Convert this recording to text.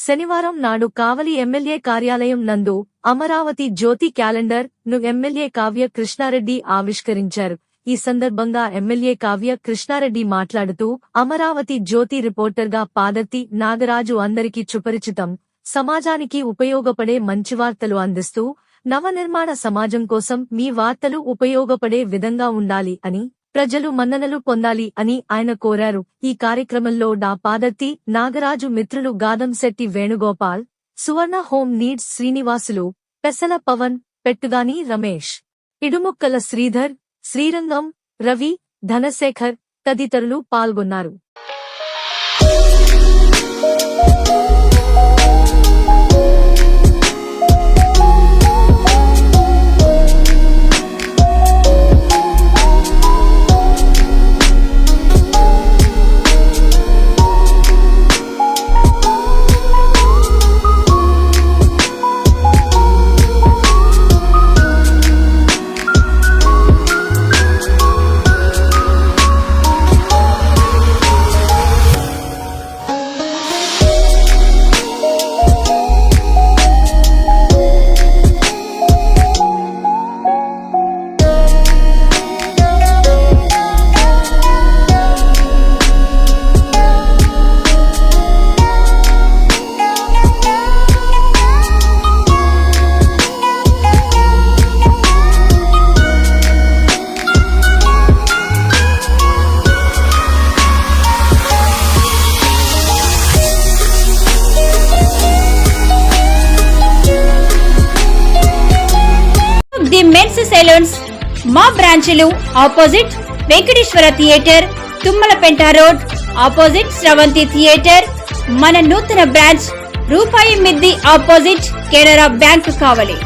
శనివారం నాడు కావలి ఎమ్మెల్యే కార్యాలయం నందు అమరావతి జ్యోతి క్యాలెండర్ ను ఎమ్మెల్యే కావ్య కృష్ణారెడ్డి ఆవిష్కరించారు. ఈ సందర్భంగా ఎమ్మెల్యే కావ్య కృష్ణారెడ్డి మాట్లాడుతూ, అమరావతి జ్యోతి రిపోర్టర్గా పాదర్తి నాగరాజు అందరికీ సుపరిచితం. సమాజానికి ఉపయోగపడే మంచి వార్తలు అందిస్తూ, నవనిర్మాణ సమాజం కోసం మీ వార్తలు ఉపయోగపడే విధంగా ఉండాలి అని, ప్రజలు మన్ననలు పొందాలి అని ఆయన కోరారు. ఈ కార్యక్రమంలో పాదర్తి నాగరాజు మిత్రులు గాదంశెట్టి వేణుగోపాల్, సువర్ణ హోమ్ నీడ్స్ శ్రీనివాసులు, పెసల పవన్, పెట్టుగాని రమేష్, ఇడుముక్కల శ్రీధర్, శ్రీరంగం, రవి, ధనశేఖర్ తదితరులు పాల్గొన్నారు. ది మెన్స్ సెలూన్స్ మా బ్రాంచ్లు opposite Venkateswara theatre, Tummalapenta road, opposite Sravanthi theatre. మన నూతన బ్రాంచ్ రూపాయి మిద్ది ఆపోజిట్ కెనరా బ్యాంక్ కావలి.